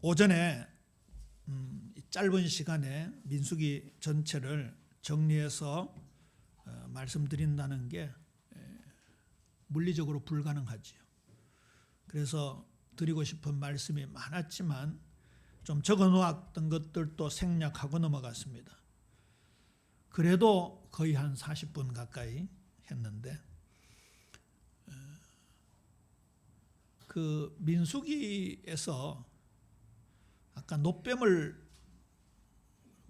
오전에 짧은 시간에 민수기 전체를 정리해서 말씀드린다는 게 물리적으로 불가능하지요. 그래서 드리고 싶은 말씀이 많았지만 좀 적어놓았던 것들도 생략하고 넘어갔습니다. 그래도 거의 한 40분 가까이 했는데 그 민수기에서 아까 노뱀을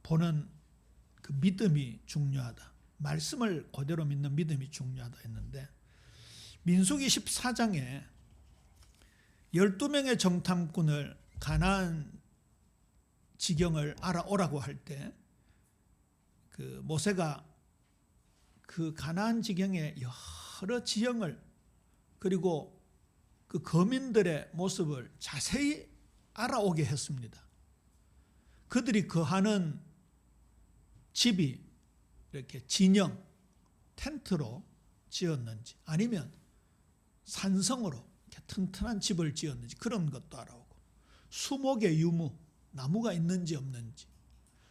보는 그 믿음이 중요하다. 말씀을 그대로 믿는 믿음이 중요하다 했는데 민수기 14장에 12명의 정탐꾼을 가나안 지경을 알아오라고 할 때 그 모세가 그 가나안 지경의 여러 지형을 그리고 그 거민들의 모습을 자세히 알아오게 했습니다. 그들이 거하는 집이 이렇게 진영, 텐트로 지었는지 아니면 산성으로 이렇게 튼튼한 집을 지었는지 그런 것도 알아오고 수목의 유무, 나무가 있는지 없는지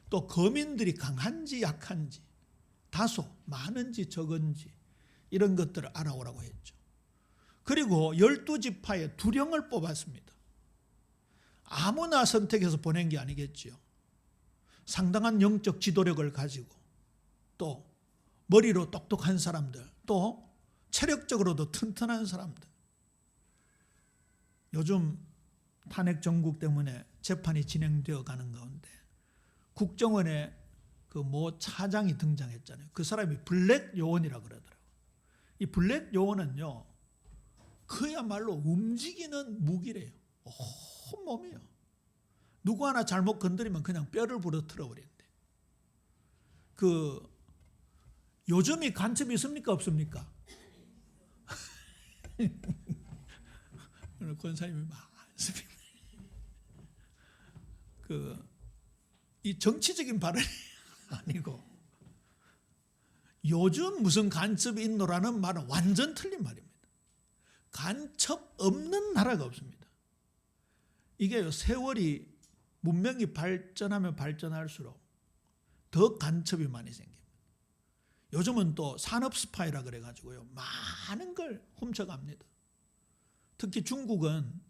또 거민들이 강한지 약한지 다소 많은지 적은지 이런 것들을 알아오라고 했죠. 그리고 12지파의 두령을 뽑았습니다. 아무나 선택해서 보낸 게 아니겠지요. 상당한 영적 지도력을 가지고 또 머리로 똑똑한 사람들 또 체력적으로도 튼튼한 사람들. 요즘 탄핵 정국 때문에 재판이 진행되어 가는 가운데 국정원에 그 모 차장이 등장했잖아요. 그 사람이 블랙 요원이라 그러더라고요. 이 블랙 요원은요, 그야말로 움직이는 무기래요. 온몸이요. 누구 하나 잘못 건드리면 그냥 뼈를 부러뜨려 버린대. 그 요즘이 간첩이 있습니까 없습니까? 권사님이 많습니다. 이 정치적인 발언이 아니고 요즘 무슨 간첩이 있노라는 말은 완전 틀린 말입니다. 간첩 없는 나라가 없습니다. 이게 세월이 문명이 발전하면 발전할수록 더 간첩이 많이 생깁니다. 요즘은 또 산업 스파이라 그래가지고요 많은 걸 훔쳐갑니다. 특히 중국은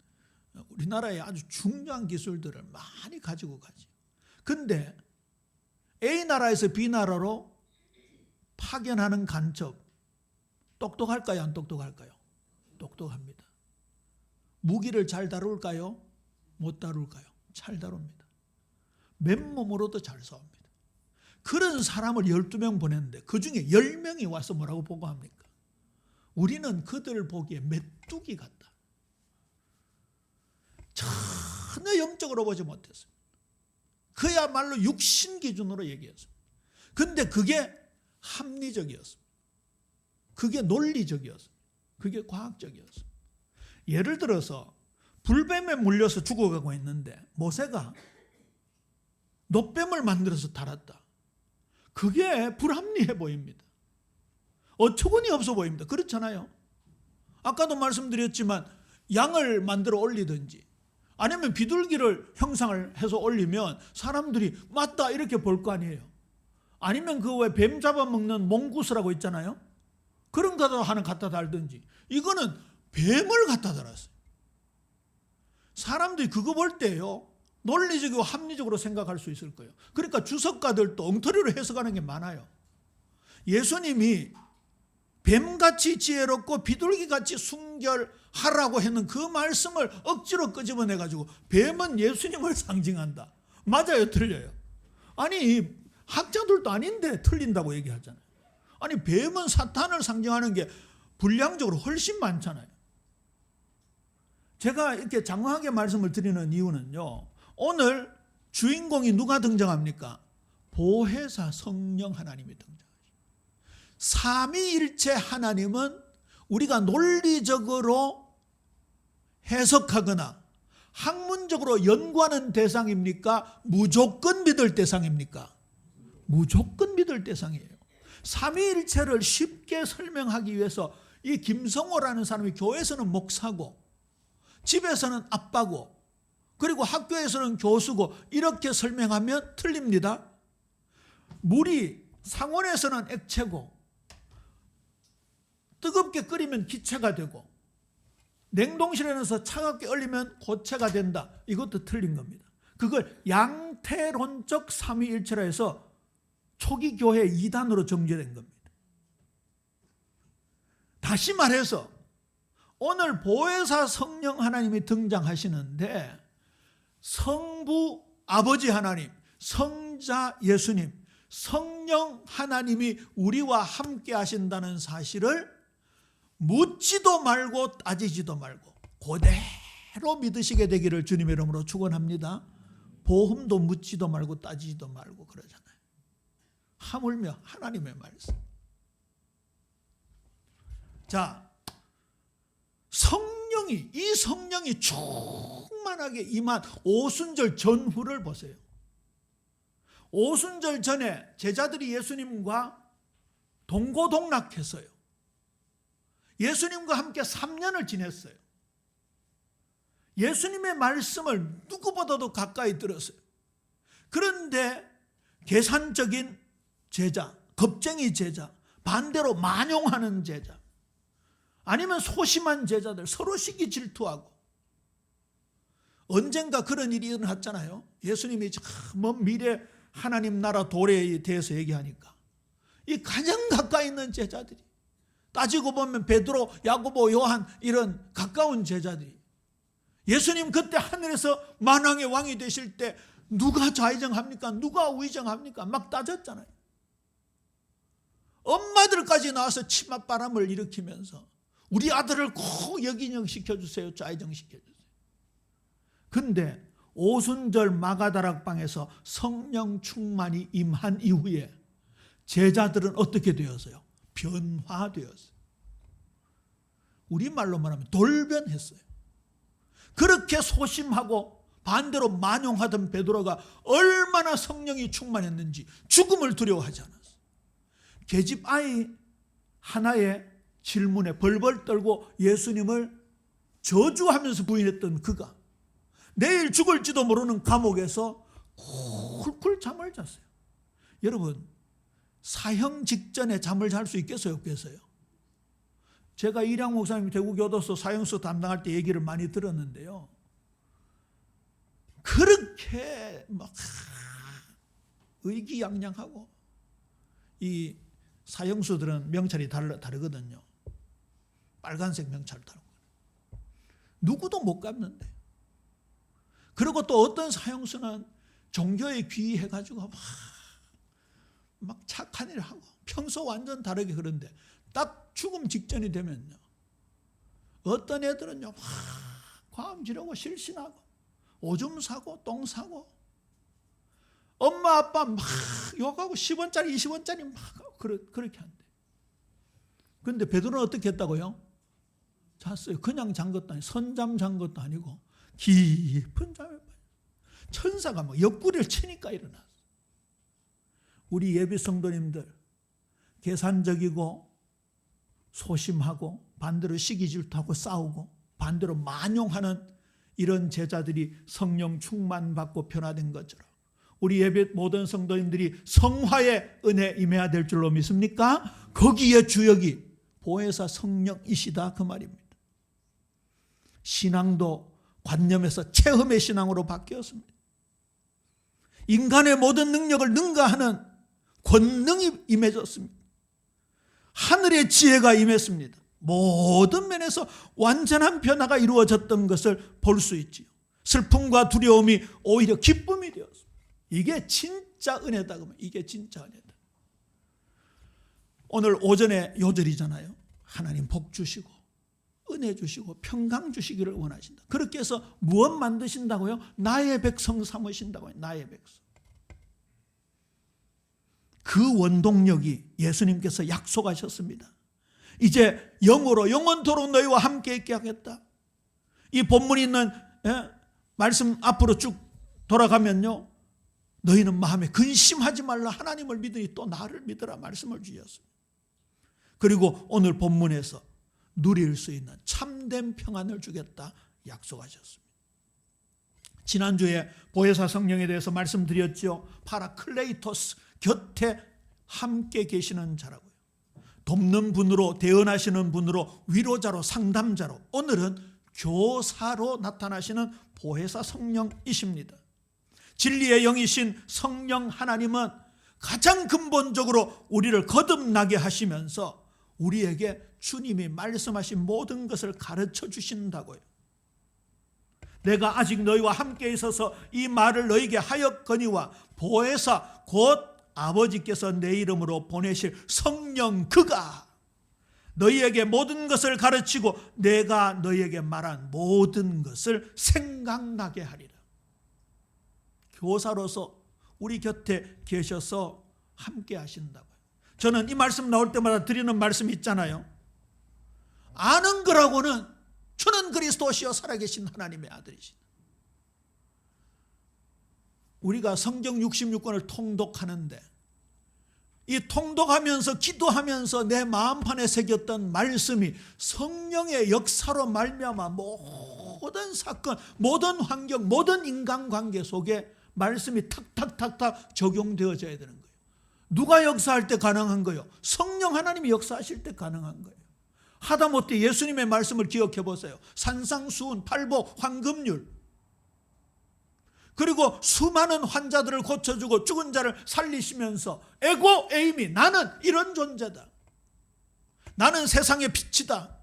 우리나라의 아주 중요한 기술들을 많이 가지고 가죠. 근데 A 나라에서 B 나라로 파견하는 간첩 똑똑할까요? 안 똑똑할까요? 똑똑합니다. 무기를 잘 다룰까요? 못 다룰까요? 잘 다룹니다. 맨몸으로도 잘 싸웁니다. 그런 사람을 12명 보냈는데 그중에 10명이 와서 뭐라고 보고합니까? 우리는 그들을 보기에 메뚜기 같다. 전혀 영적으로 보지 못했습니다. 그야말로 육신 기준으로 얘기했습니다. 근데 그게 합리적이었습니다. 그게 논리적이었습니다. 그게 과학적이었습니다. 예를 들어서 불뱀에 물려서 죽어가고 있는데 모세가 노뱀을 만들어서 달았다. 그게 불합리해 보입니다. 어처구니 없어 보입니다. 그렇잖아요. 아까도 말씀드렸지만 양을 만들어 올리든지 아니면 비둘기를 형상을 해서 올리면 사람들이 맞다 이렇게 볼 거 아니에요. 아니면 그 왜 뱀 잡아먹는 몽구스라고 있잖아요. 그런 거 하나 갖다 달든지. 이거는 뱀을 갖다 달았어요. 사람들이 그거 볼 때요 논리적이고 합리적으로 생각할 수 있을 거예요. 그러니까 주석가들도 엉터리로 해석하는 게 많아요. 예수님이 뱀같이 지혜롭고 비둘기같이 순결하라고 했는 그 말씀을 억지로 끄집어내가지고 뱀은 예수님을 상징한다. 맞아요? 틀려요? 아니 학자들도 아닌데 틀린다고 얘기하잖아요. 아니 뱀은 사탄을 상징하는 게 분량적으로 훨씬 많잖아요. 제가 이렇게 장황하게 말씀을 드리는 이유는요, 오늘 주인공이 누가 등장합니까? 보혜사 성령 하나님이 등장하십니다. 삼위일체 하나님은 우리가 논리적으로 해석하거나 학문적으로 연구하는 대상입니까? 무조건 믿을 대상입니까? 무조건 믿을 대상이에요. 삼위일체를 쉽게 설명하기 위해서 이 김성호라는 사람이 교회에서는 목사고 집에서는 아빠고 그리고 학교에서는 교수고 이렇게 설명하면 틀립니다. 물이 상온에서는 액체고 뜨겁게 끓이면 기체가 되고 냉동실에서 차갑게 얼리면 고체가 된다. 이것도 틀린 겁니다. 그걸 양태론적 삼위일체라 해서 초기 교회 이단으로 정죄된 겁니다. 다시 말해서 오늘 보혜사 성령 하나님이 등장하시는데 성부 아버지 하나님, 성자 예수님, 성령 하나님이 우리와 함께 하신다는 사실을 묻지도 말고 따지지도 말고 그대로 믿으시게 되기를 주님의 이름으로 축원합니다. 복음도 묻지도 말고 따지지도 말고 그러잖아요. 하물며 하나님의 말씀. 자, 이 성령이 충만하게 임한 오순절 전후를 보세요. 오순절 전에 제자들이 예수님과 동고동락했어요. 예수님과 함께 3년을 지냈어요. 예수님의 말씀을 누구보다도 가까이 들었어요. 그런데 계산적인 제자, 겁쟁이 제자, 반대로 만용하는 제자, 아니면 소심한 제자들 서로 시기 질투하고 언젠가 그런 일이 일어났잖아요. 예수님이 먼 미래 하나님 나라 도래에 대해서 얘기하니까 이 가장 가까이 있는 제자들이, 따지고 보면 베드로, 야고보, 요한 이런 가까운 제자들이 예수님 그때 하늘에서 만왕의 왕이 되실 때 누가 좌의정합니까? 누가 우의정합니까? 막 따졌잖아요. 엄마들까지 나와서 치맛바람을 일으키면서 우리 아들을 꼭 역인형 시켜주세요. 좌의정 시켜주세요. 근데 오순절 마가다락방에서 성령 충만이 임한 이후에 제자들은 어떻게 되었어요? 변화되었어요. 우리말로 말하면 돌변했어요. 그렇게 소심하고 반대로 만용하던 베드로가 얼마나 성령이 충만했는지 죽음을 두려워하지 않았어요. 계집 아이 하나의 질문에 벌벌 떨고 예수님을 저주하면서 부인했던 그가 내일 죽을지도 모르는 감옥에서 쿨쿨 잠을 잤어요. 여러분, 사형 직전에 잠을 잘 수 있겠어요, 없겠어요? 제가 이량 목사님 대구교도소 사형수 담당할 때 얘기를 많이 들었는데요. 그렇게 막 의기양양하고, 이 사형수들은 명찰이 다르거든요. 빨간색 명찰 다르고 누구도 못 갚는데. 그리고 또 어떤 사형수는 종교에 귀의해가지고 막 착한 일을 하고 평소 완전 다르게. 그런데 딱 죽음 직전이 되면요, 어떤 애들은요 막 과음 지르고 실신하고 오줌 사고 똥 사고 엄마 아빠 막 욕하고 10원짜리 20원짜리 막 그렇게 한대. 그런데 베드로는 어떻게 했다고요? 잤어요. 그냥 잔 것도 아니고 선잠 잔 것도 아니고 깊은 잠에 빠졌어요. 천사가 막 옆구리를 치니까 일어났어요. 우리 예비 성도님들 계산적이고 소심하고 반대로 시기 질투하고 싸우고 반대로 만용하는 이런 제자들이 성령 충만받고 변화된 것처럼 우리 예배 모든 성도님들이 성화의 은혜 임해야 될 줄로 믿습니까? 거기에 주역이 보혜사 성령이시다 그 말입니다. 신앙도 관념에서 체험의 신앙으로 바뀌었습니다. 인간의 모든 능력을 능가하는 권능이 임해졌습니다. 하늘의 지혜가 임했습니다. 모든 면에서 완전한 변화가 이루어졌던 것을 볼 수 있지요. 슬픔과 두려움이 오히려 기쁨이 되었습니다. 이게 진짜 은혜다. 그러면 이게 진짜 은혜다. 오늘 오전에 요절이잖아요. 하나님 복 주시고 은혜 주시고 평강 주시기를 원하신다. 그렇게 해서 무엇 만드신다고요? 나의 백성 삼으신다고요. 나의 백성. 그 원동력이 예수님께서 약속하셨습니다. 이제 영으로 영원토록 너희와 함께 있게 하겠다. 이 본문이 있는 말씀 앞으로 쭉 돌아가면요, 너희는 마음에 근심하지 말라. 하나님을 믿으니 또 나를 믿으라 말씀을 주셨습니다. 그리고 오늘 본문에서 누릴 수 있는 참된 평안을 주겠다 약속하셨습니다. 지난주에 보혜사 성령에 대해서 말씀드렸죠. 파라클레이토스, 곁에 함께 계시는 자라고요. 돕는 분으로, 대언하시는 분으로, 위로자로, 상담자로, 오늘은 교사로 나타나시는 보혜사 성령이십니다. 진리의 영이신 성령 하나님은 가장 근본적으로 우리를 거듭나게 하시면서 우리에게 주님이 말씀하신 모든 것을 가르쳐 주신다고요. 내가 아직 너희와 함께 있어서 이 말을 너희에게 하였거니와 보혜사 곧 아버지께서 내 이름으로 보내실 성령 그가 너희에게 모든 것을 가르치고 내가 너희에게 말한 모든 것을 생각나게 하리라. 교사로서 우리 곁에 계셔서 함께 하신다고요. 저는 이 말씀 나올 때마다 드리는 말씀이 있잖아요. 아는 거라고는 주는 그리스도시요 살아계신 하나님의 아들이시다. 우리가 성경 66권을 통독하는데 이 통독하면서 기도하면서 내 마음판에 새겼던 말씀이 성령의 역사로 말미암아 모든 사건, 모든 환경, 모든 인간관계 속에 말씀이 탁탁탁탁 적용되어져야 되는 거예요. 누가 역사할 때 가능한 거예요? 성령 하나님이 역사하실 때 가능한 거예요. 하다못해 예수님의 말씀을 기억해 보세요. 산상수훈, 팔복, 황금률, 그리고 수많은 환자들을 고쳐주고 죽은 자를 살리시면서 에고 에이미, 나는 이런 존재다. 나는 세상의 빛이다.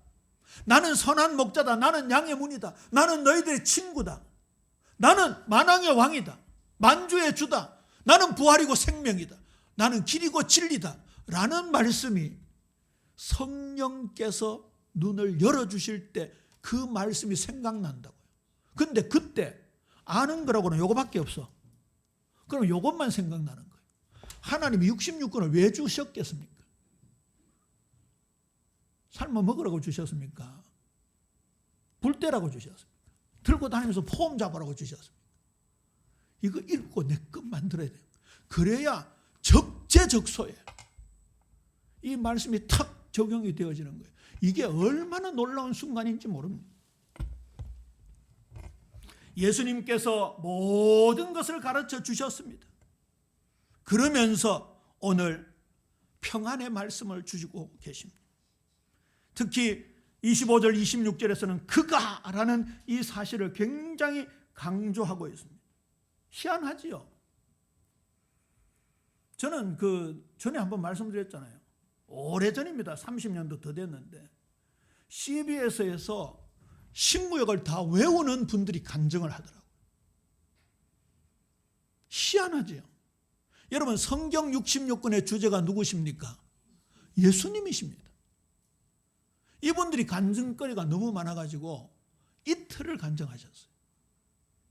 나는 선한 목자다. 나는 양의 문이다. 나는 너희들의 친구다. 나는 만왕의 왕이다. 만주의 주다. 나는 부활이고 생명이다. 나는 길이고 진리다. 라는 말씀이 성령께서 눈을 열어주실 때 그 말씀이 생각난다고요. 근데 그때 아는 거라고는 요거밖에 없어. 그럼 요것만 생각나는 거예요. 하나님이 66권을 왜 주셨겠습니까? 삶아 먹으라고 주셨습니까? 불 때라고 주셨습니까? 들고 다니면서 폼 잡으라고 주셨습니까? 이거 읽고 내 것만 들어야 돼요. 그래야 적재적소에 이 말씀이 탁 적용이 되어지는 거예요. 이게 얼마나 놀라운 순간인지 모릅니다. 예수님께서 모든 것을 가르쳐 주셨습니다. 그러면서 오늘 평안의 말씀을 주시고 계십니다. 특히 25절 26절에서는 그가라는 이 사실을 굉장히 강조하고 있습니다. 희한하지요. 저는 전에 한번 말씀드렸잖아요. 오래전입니다. 30년도 더 됐는데 CBS에서 신구역을 다 외우는 분들이 간증을 하더라고요. 희한하지요. 여러분, 성경 66권의 주제가 누구십니까? 예수님이십니다. 이분들이 간증거리가 너무 많아가지고 이틀을 간증하셨어요.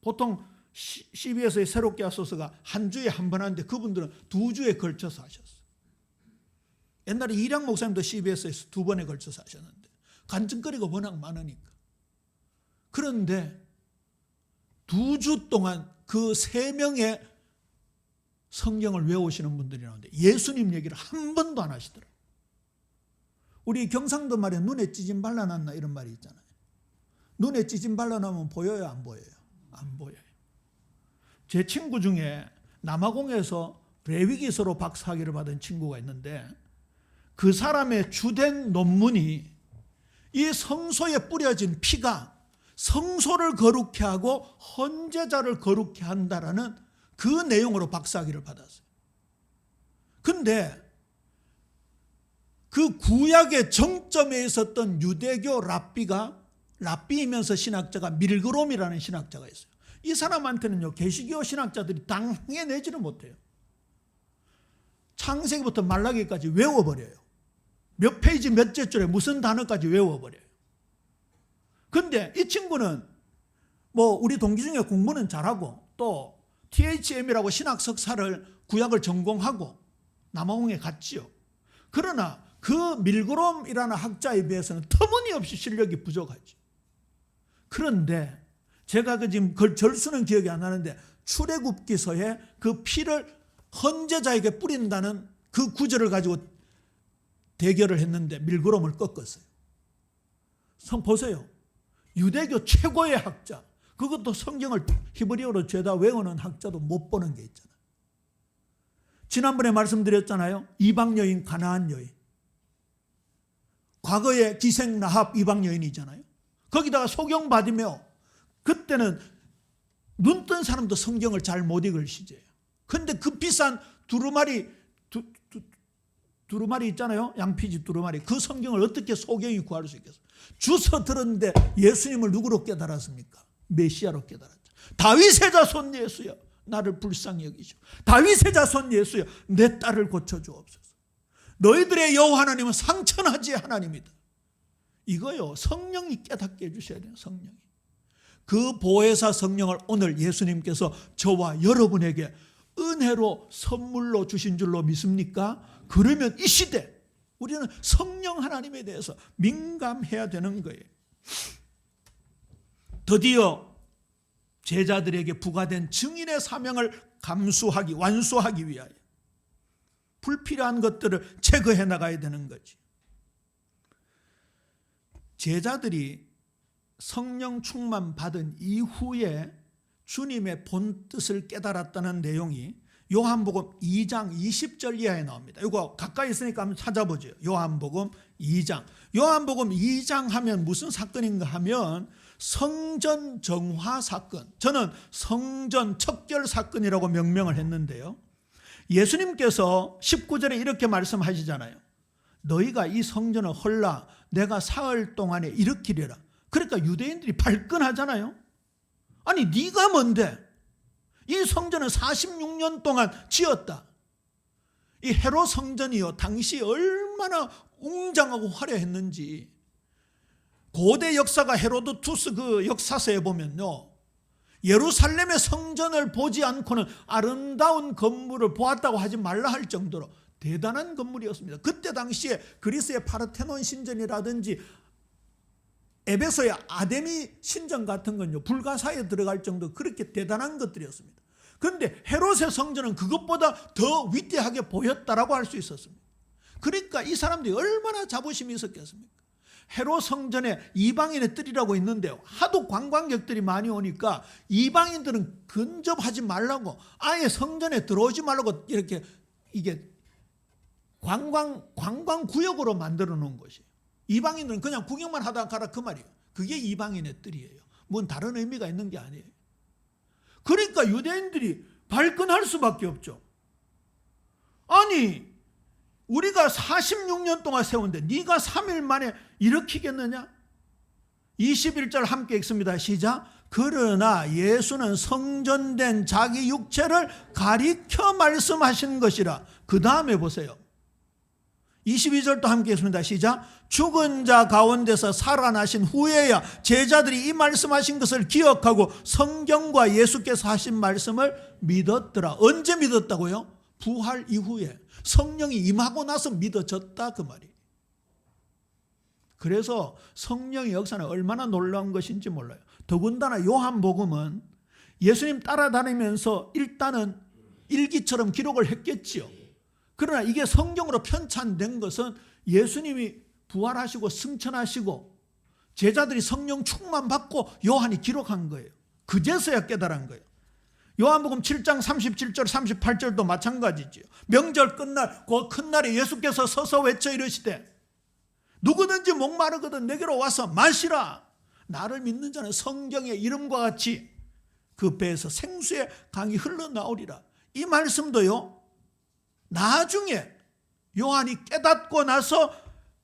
보통 CBS의 새롭게 하소서가 한 주에 한 번 하는데 그분들은 2주에 걸쳐서 하셨어요. 옛날에 이량 목사님도 CBS에서 2번에 걸쳐서 하셨는데 간증거리가 워낙 많으니까. 그런데 2주 동안 그 3명의 성경을 외우시는 분들이 나오는데 예수님 얘기를 한 번도 안 하시더라고요. 우리 경상도 말에 눈에 찌짐 발라놨나 이런 말이 있잖아요. 눈에 찌짐 발라놓으면 보여요, 안 보여요? 안 보여요. 제 친구 중에 남아공에서 레위기서로 박사학위를 받은 친구가 있는데 그 사람의 주된 논문이 이 성소에 뿌려진 피가 성소를 거룩케 하고 헌제자를 거룩케 한다라는 그 내용으로 박사학위를 받았어요. 근데 그 구약의 정점에 있었던 유대교 랍비이면서 신학자가 밀그롬이라는 신학자가 있어요. 이 사람한테는요, 계시교 신학자들이 당해내지를 못해요. 창세기부터 말라기까지 외워버려요. 몇 페이지 몇째 줄에 무슨 단어까지 외워버려요. 근데 이 친구는 우리 동기 중에 공부는 잘하고 또 THM이라고 신학 석사를 구약을 전공하고 남아공에 갔지요. 그러나 그 밀그롬이라는 학자에 비해서는 터무니없이 실력이 부족하죠. 그런데 제가 지금 절수는 기억이 안 나는데 출애굽기서에 그 피를 헌제자에게 뿌린다는 그 구절을 가지고 대결을 했는데 밀그롬을 꺾었어요. 보세요. 유대교 최고의 학자, 그것도 성경을 히브리어로 죄다 외우는 학자도 못 보는 게 있잖아요. 지난번에 말씀드렸잖아요. 이방 여인, 가나안 여인. 과거에 기생 라합 이방 여인이잖아요. 거기다가 소경받으며 그때는 눈 뜬 사람도 성경을 잘 못 읽을 시제예요. 근데 그 비싼 두루마리 있잖아요. 양피지 두루마리. 그 성경을 어떻게 소경이 구할 수 있겠어요? 주워 들었는데 예수님을 누구로 깨달았습니까? 메시아로 깨달았죠. 다윗의 자손 예수여 나를 불쌍히 여기시오. 다윗의 자손 예수여 내 딸을 고쳐주옵소서. 너희들의 여호와 하나님은 상천하지 하나님이다. 이거요, 성령이 깨닫게 해주셔야 돼요. 성령이. 그 보혜사 성령을 오늘 예수님께서 저와 여러분에게 은혜로 선물로 주신 줄로 믿습니까? 그러면 이 시대 우리는 성령 하나님에 대해서 민감해야 되는 거예요. 드디어 제자들에게 부과된 증인의 사명을 완수하기 위하여 불필요한 것들을 제거해 나가야 되는 거지. 제자들이 성령 충만 받은 이후에 주님의 본 뜻을 깨달았다는 내용이 요한복음 2장 20절 이하에 나옵니다. 이거 가까이 있으니까 한번 찾아보죠. 요한복음 2장. 요한복음 2장 하면 무슨 사건인가 하면 성전 정화 사건. 저는 성전 척결 사건이라고 명명을 했는데요. 예수님께서 19절에 이렇게 말씀하시잖아요. 너희가 이 성전을 헐라 내가 사흘 동안에 일으키리라. 그러니까 유대인들이 발끈하잖아요. 아니 네가 뭔데? 이 성전은 46년 동안 지었다. 이 헤롯 성전이요 당시 얼마나 웅장하고 화려했는지 고대 역사가 헤로도투스 그 역사서에 보면요, 예루살렘의 성전을 보지 않고는 아름다운 건물을 보았다고 하지 말라 할 정도로 대단한 건물이었습니다. 그때 당시에 그리스의 파르테논 신전이라든지 에베소의 아데미 신전 같은 건요 불가사에 들어갈 정도 그렇게 대단한 것들이었습니다. 그런데 헤롯의 성전은 그것보다 더 위대하게 보였다라고 할 수 있었습니다. 그러니까 이 사람들이 얼마나 자부심이 있었겠습니까? 헤롯 성전에 이방인의 뜰이라고 있는데요, 하도 관광객들이 많이 오니까 이방인들은 근접하지 말라고, 아예 성전에 들어오지 말라고 이렇게 이게 관광구역으로 만들어 놓은 것이에요. 이방인들은 그냥 구경만 하다가 가라 그 말이에요. 그게 이방인의 뜰이에요. 뭔 다른 의미가 있는 게 아니에요. 그러니까 유대인들이 발끈할 수밖에 없죠. 아니 우리가 46년 동안 세운데 네가 3일 만에 일으키겠느냐? 21절 함께 읽습니다. 시작. 그러나 예수는 성전된 자기 육체를 가리켜 말씀하신 것이라. 그 다음에 보세요. 22절도 함께 읽습니다. 시작. 죽은 자 가운데서 살아나신 후에야 제자들이 이 말씀하신 것을 기억하고 성경과 예수께서 하신 말씀을 믿었더라. 언제 믿었다고요? 부활 이후에 성령이 임하고 나서 믿어졌다 그 말이에요. 그래서 성령의 역사는 얼마나 놀라운 것인지 몰라요. 더군다나 요한복음은 예수님 따라다니면서 일단은 일기처럼 기록을 했겠지요. 그러나 이게 성경으로 편찬된 것은 예수님이 부활하시고 승천하시고 제자들이 성령 충만 받고 요한이 기록한 거예요. 그제서야 깨달은 거예요. 요한복음 7장 37절 38절도 마찬가지죠. 명절 끝날 그 큰 날에 예수께서 서서 외쳐 이르시되 누구든지 목마르거든 내게로 와서 마시라. 나를 믿는 자는 성경의 이름과 같이 그 배에서 생수의 강이 흘러나오리라. 이 말씀도요 나중에 요한이 깨닫고 나서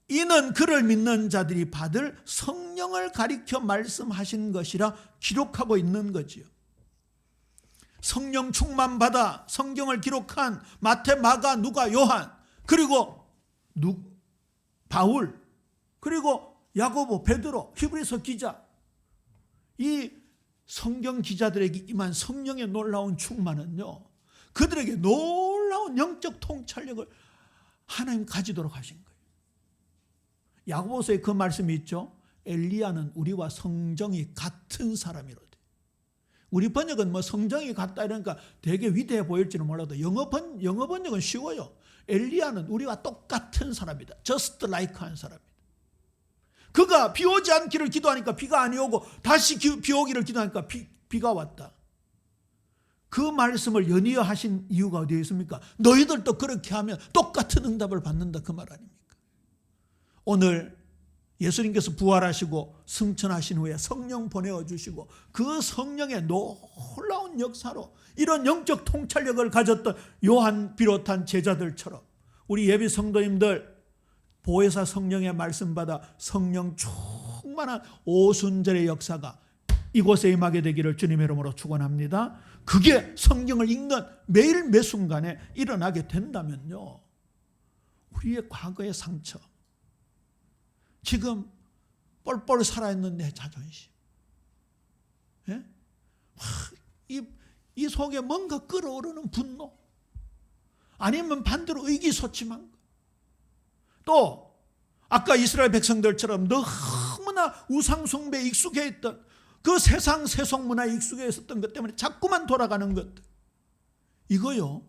이는 그를 믿는 자들이 받을 성령을 가리켜 말씀하신 것이라 기록하고 있는 거지요. 성령 충만 받아 성경을 기록한 마태, 마가, 누가, 요한, 그리고 바울, 그리고 야고보, 베드로, 히브리서 기자, 이 성경 기자들에게 임한 성령의 놀라운 충만은요 그들에게 놀라운 영적 통찰력을 하나님 가지도록 하신 거예요. 야고보서에 그 말씀이 있죠. 엘리야는 우리와 성정이 같은 사람이로되. 우리 번역은 뭐 성정이 같다 이러니까 되게 위대해 보일지는 몰라도 영어 번역은 쉬워요. 엘리야는 우리와 똑같은 사람이다. Just like 한 사람이다. 그가 비 오지 않기를 기도하니까 비가 아니 오고 다시 비 오기를 기도하니까 비가 왔다. 그 말씀을 연이어 하신 이유가 어디에 있습니까? 너희들도 그렇게 하면 똑같은 응답을 받는다, 그 말 아닙니까? 오늘 예수님께서 부활하시고 승천하신 후에 성령 보내주시고 그 성령의 놀라운 역사로 이런 영적 통찰력을 가졌던 요한 비롯한 제자들처럼 우리 예비 성도님들 보혜사 성령의 말씀 받아 성령 충만한 오순절의 역사가 이곳에 임하게 되기를 주님의 이름으로 축원합니다. 그게 성경을 읽는 매일 매 순간에 일어나게 된다면요, 우리의 과거의 상처, 지금 뻘뻘 살아있는 내 자존심, 예? 이 속에 뭔가 끓어오르는 분노, 아니면 반대로 의기소침한 것, 또 아까 이스라엘 백성들처럼 너무나 우상숭배에 익숙해 있던 그 세상 세속 문화에 익숙해 있었던 것 때문에 자꾸만 돌아가는 것들, 이거요,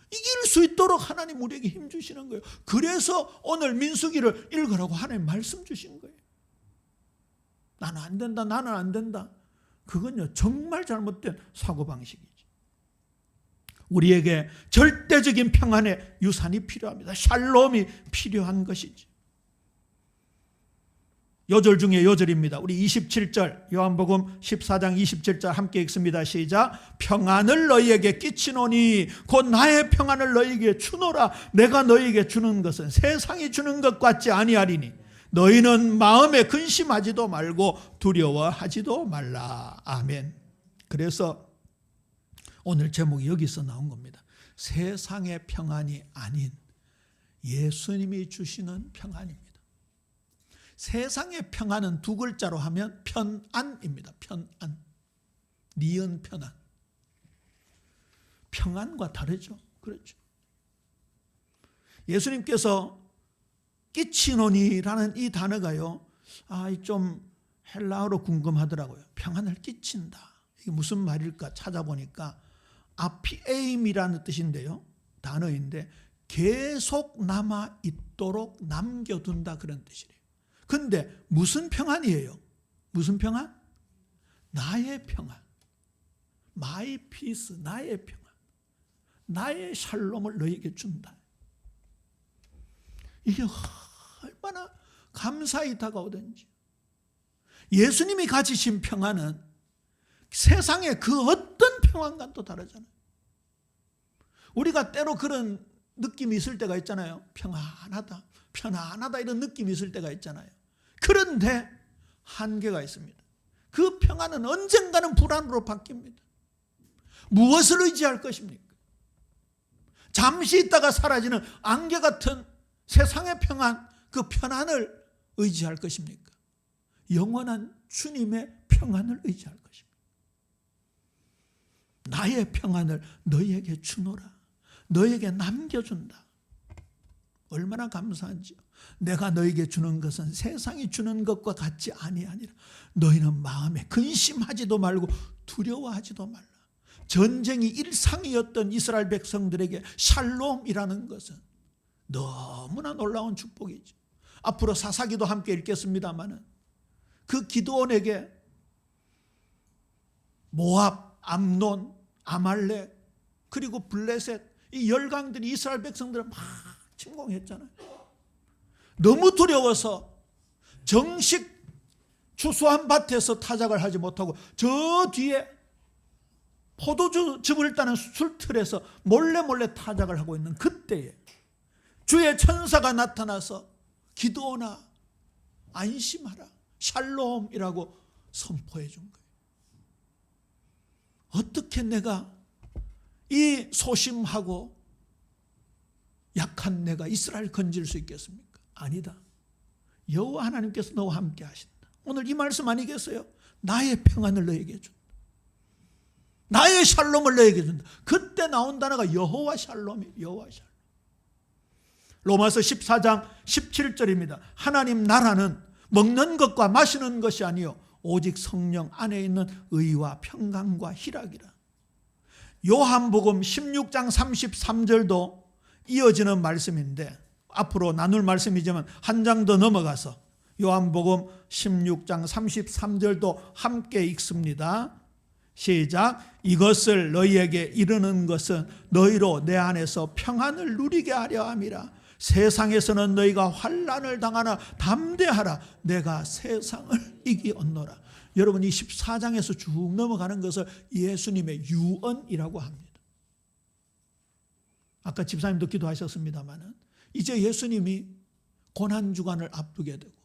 이길 수 있도록 하나님 우리에게 힘 주시는 거예요. 그래서 오늘 민수기를 읽으라고 하나님 말씀 주신 거예요. 나는 안 된다, 나는 안 된다. 그건요, 정말 잘못된 사고방식이지. 우리에게 절대적인 평안의 유산이 필요합니다. 샬롬이 필요한 것이지. 요절 중에 요절입니다. 우리 27절, 요한복음 14장 27절 함께 읽습니다. 시작. 평안을 너희에게 끼치노니 곧 나의 평안을 너희에게 주노라. 내가 너희에게 주는 것은 세상이 주는 것 같지 아니하리니 너희는 마음에 근심하지도 말고 두려워하지도 말라. 아멘. 그래서 오늘 제목이 여기서 나온 겁니다. 세상의 평안이 아닌 예수님이 주시는 평안입니다. 세상의 평안은 두 글자로 하면 편안입니다. 편안. 니은 편안. 평안과 다르죠. 그렇죠. 예수님께서 끼치노니라는 이 단어가요, 좀 헬라어로 궁금하더라고요. 평안을 끼친다. 이게 무슨 말일까 찾아보니까 아피에임이라는 뜻인데요. 단어인데 계속 남아 있도록 남겨둔다, 그런 뜻이래요. 근데 무슨 평안이에요? 무슨 평안? 나의 평안. My peace, 나의 평안. 나의 샬롬을 너에게 준다. 이게 얼마나 감사히 다가오든지. 예수님이 가지신 평안은 세상의 그 어떤 평안과도 다르잖아요. 우리가 때로 그런 느낌이 있을 때가 있잖아요. 평안하다, 편안하다, 이런 느낌이 있을 때가 있잖아요. 그런데 한계가 있습니다. 그 평안은 언젠가는 불안으로 바뀝니다. 무엇을 의지할 것입니까? 잠시 있다가 사라지는 안개 같은 세상의 평안, 그 편안을 의지할 것입니까? 영원한 주님의 평안을 의지할 것입니다. 나의 평안을 너희에게 주노라. 너희에게 남겨준다. 얼마나 감사한지요. 내가 너희에게 주는 것은 세상이 주는 것과 같지 아니하니라. 너희는 마음에 근심하지도 말고 두려워하지도 말라. 전쟁이 일상이었던 이스라엘 백성들에게 샬롬이라는 것은 너무나 놀라운 축복이죠. 앞으로 사사기도 함께 읽겠습니다마는 그 기드온에게 모압, 암논, 아말렉, 그리고 블레셋, 이 열강들이 이스라엘 백성들을 막 침공했잖아요. 너무 두려워서 정식 추수한 밭에서 타작을 하지 못하고 저 뒤에 포도즙을 따는 술틀에서 몰래 타작을 하고 있는 그때에 주의 천사가 나타나서 기드온아 안심하라, 샬롬이라고 선포해 준 거예요. 어떻게 내가 이 소심하고 약한 내가 이스라엘 건질 수 있겠습니까? 아니다. 여호와 하나님께서 너와 함께 하신다. 오늘 이 말씀 아니겠어요? 나의 평안을 너에게 준다. 나의 샬롬을 너에게 준다. 그때 나온 단어가 여호와 샬롬이에요. 여호와 샬롬. 로마서 14장 17절입니다. 하나님 나라는 먹는 것과 마시는 것이 아니요 오직 성령 안에 있는 의와 평강과 희락이라. 요한복음 16장 33절도 이어지는 말씀인데 앞으로 나눌 말씀이지만 한 장 더 넘어가서 요한복음 16장 33절도 함께 읽습니다. 시작. 이것을 너희에게 이르는 것은 너희로 내 안에서 평안을 누리게 하려 함이라. 세상에서는 너희가 환난을 당하나 담대하라. 내가 세상을 이기었노라. 여러분, 이 14장에서 쭉 넘어가는 것을 예수님의 유언이라고 합니다. 아까 집사님도 기도하셨습니다만 이제 예수님이 고난주간을 앞두게 되고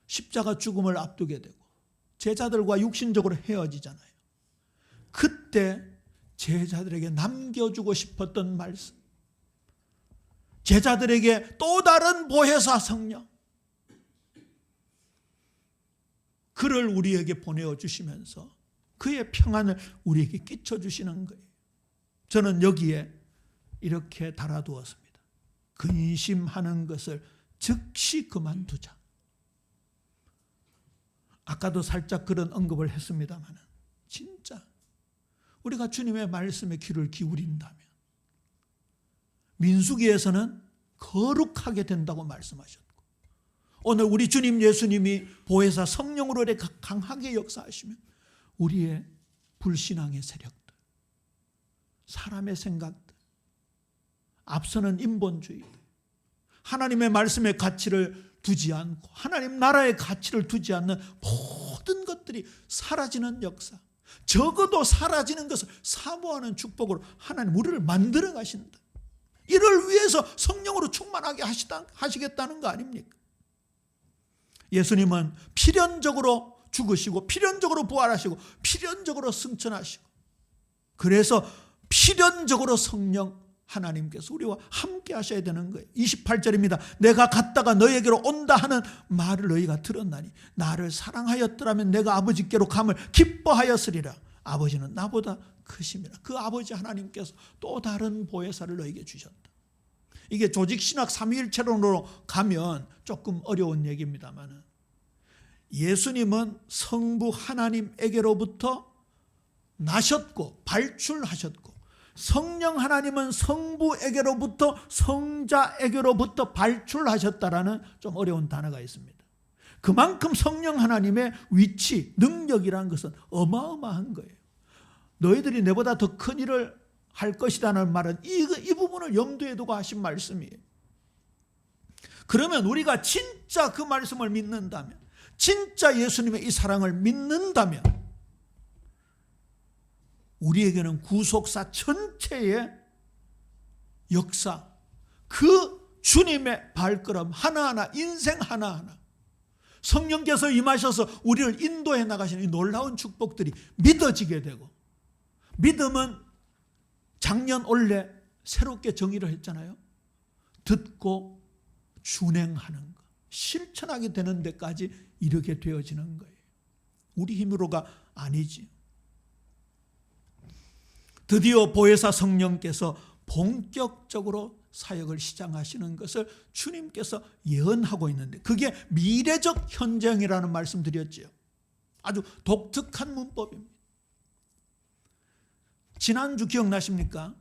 십자가 죽음을 앞두게 되고 제자들과 육신적으로 헤어지잖아요. 그때 제자들에게 남겨주고 싶었던 말씀, 제자들에게 또 다른 보혜사 성령, 그를 우리에게 보내주시면서 그의 평안을 우리에게 끼쳐주시는 거예요. 저는 여기에 이렇게 달아두었습니다. 근심하는 것을 즉시 그만두자. 아까도 살짝 그런 언급을 했습니다만 진짜 우리가 주님의 말씀에 귀를 기울인다면 민수기에서는 거룩하게 된다고 말씀하셨고, 오늘 우리 주님 예수님이 보혜사 성령으로 이렇게 강하게 역사하시면 우리의 불신앙의 세력들, 사람의 생각들, 앞서는 인본주의, 하나님의 말씀의 가치를 두지 않고 하나님 나라의 가치를 두지 않는 모든 것들이 사라지는 역사, 적어도 사라지는 것을 사모하는 축복으로 하나님 우리를 만들어 가신다. 이를 위해서 성령으로 충만하게 하시겠다는 거 아닙니까? 예수님은 필연적으로 죽으시고 필연적으로 부활하시고 필연적으로 승천하시고, 그래서 필연적으로 성령 하나님께서 우리와 함께 하셔야 되는 거예요. 28절입니다. 내가 갔다가 너희에게로 온다 하는 말을 너희가 들었나니 나를 사랑하였더라면 내가 아버지께로 감을 기뻐하였으리라. 아버지는 나보다 크심이라. 그 아버지 하나님께서 또 다른 보혜사를 너희에게 주셨다. 이게 조직신학 삼위일체론으로 가면 조금 어려운 얘기입니다만, 예수님은 성부 하나님에게로부터 나셨고 발출하셨고, 성령 하나님은 성부에게로부터 성자에게로부터 발출하셨다라는 좀 어려운 단어가 있습니다. 그만큼 성령 하나님의 위치, 능력이라는 것은 어마어마한 거예요. 너희들이 내보다 더 큰 일을 할 것이라는 말은 이 부분을 염두에 두고 하신 말씀이에요. 그러면 우리가 진짜 그 말씀을 믿는다면, 진짜 예수님의 이 사랑을 믿는다면 우리에게는 구속사 전체의 역사, 그 주님의 발걸음 하나하나, 인생 하나하나, 성령께서 임하셔서 우리를 인도해 나가시는 이 놀라운 축복들이 믿어지게 되고, 믿음은 작년 올해 새롭게 정의를 했잖아요. 듣고 준행하는 것, 실천하게 되는 데까지 이르게 되어지는 거예요. 우리 힘으로가 아니지. 드디어 보혜사 성령께서 본격적으로 사역을 시작하시는 것을 주님께서 예언하고 있는데, 그게 미래적 현장이라는 말씀 드렸죠. 아주 독특한 문법입니다. 지난주 기억나십니까?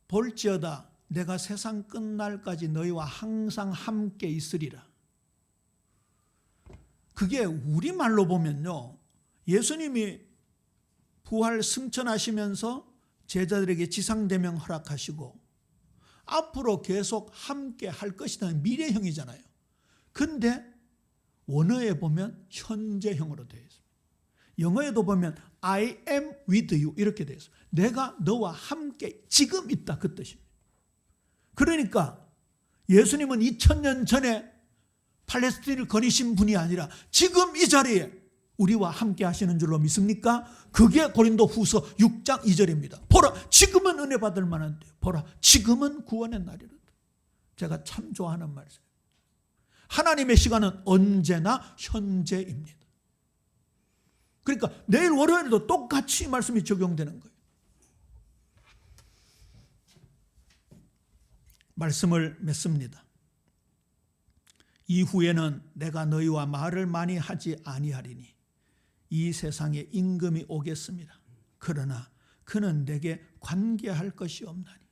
볼지어다 내가 세상 끝날까지 너희와 항상 함께 있으리라. 그게 우리말로 보면요, 예수님이 부활 승천하시면서 제자들에게 지상대명 허락하시고 앞으로 계속 함께 할 것이라는 미래형이잖아요. 근데 원어에 보면 현재형으로 되어 있습니다. 영어에도 보면 I am with you 이렇게 되어 있어요. 내가 너와 함께 지금 있다, 그 뜻입니다. 그러니까 예수님은 2000년 전에 팔레스틴을 거니신 분이 아니라 지금 이 자리에 우리와 함께 하시는 줄로 믿습니까? 그게 고린도 후서 6장 2절입니다. 보라, 지금은 은혜 받을 만한데, 보라, 지금은 구원의 날이라. 제가 참 좋아하는 말씀. 하나님의 시간은 언제나 현재입니다. 그러니까 내일 월요일도 똑같이 이 말씀이 적용되는 거예요. 말씀을 맺습니다. 이후에는 내가 너희와 말을 많이 하지 아니하리니 이 세상에 임금이 오겠습니다. 그러나 그는 내게 관계할 것이 없나니.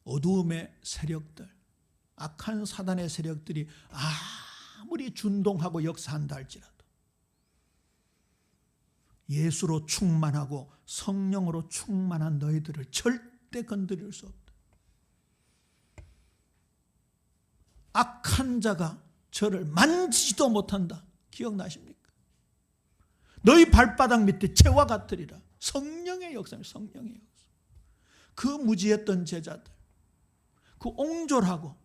어두움의 세력들, 악한 사단의 세력들이 아무리 준동하고 역사한다 할지라도 예수로 충만하고 성령으로 충만한 너희들을 절대 건드릴 수 없다. 악한 자가 저를 만지지도 못한다. 기억나십니까? 너희 발바닥 밑에 채와 같으리라. 성령의 역사입니다. 성령의 역사. 그 무지했던 제자들, 그 옹졸하고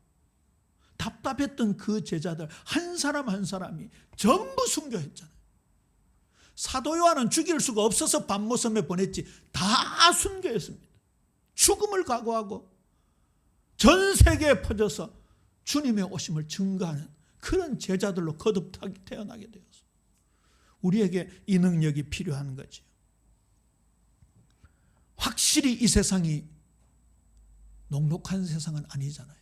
답답했던 그 제자들 한 사람 한 사람이 전부 순교했잖아요. 사도 요한은 죽일 수가 없어서 반모섬에 보냈지 다 순교했습니다. 죽음을 각오하고 전 세계에 퍼져서 주님의 오심을 증거하는 그런 제자들로 거듭 태어나게 되었습니다. 우리에게 이 능력이 필요한 거죠. 확실히 이 세상이 녹록한 세상은 아니잖아요.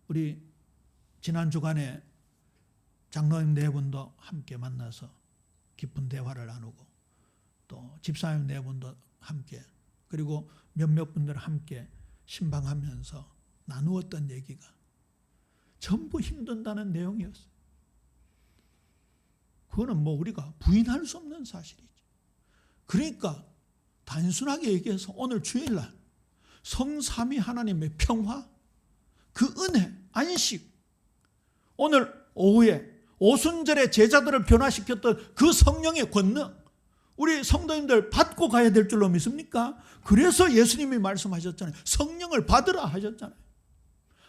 우리 지난 주간에 장로님 네 분도 함께 만나서 깊은 대화를 나누고 또 집사님 네 분도 함께 그리고 몇몇 분들 함께 신방하면서 나누었던 얘기가 전부 힘든다는 내용이었어요. 그거는 뭐 우리가 부인할 수 없는 사실이죠. 그러니까 단순하게 얘기해서 오늘 주일날 성삼위 하나님의 평화, 그 은혜, 안식, 오늘 오후에 오순절에 제자들을 변화시켰던 그 성령의 권능, 우리 성도님들 받고 가야 될 줄로 믿습니까? 그래서 예수님이 말씀하셨잖아요. 성령을 받으라 하셨잖아요.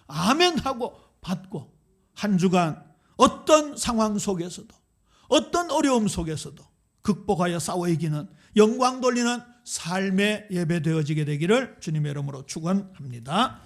아멘 하고 받고 한 주간 어떤 상황 속에서도 어떤 어려움 속에서도 극복하여 싸워 이기는 영광 돌리는 삶의 예배 되어지게 되기를 주님의 이름으로 축원합니다.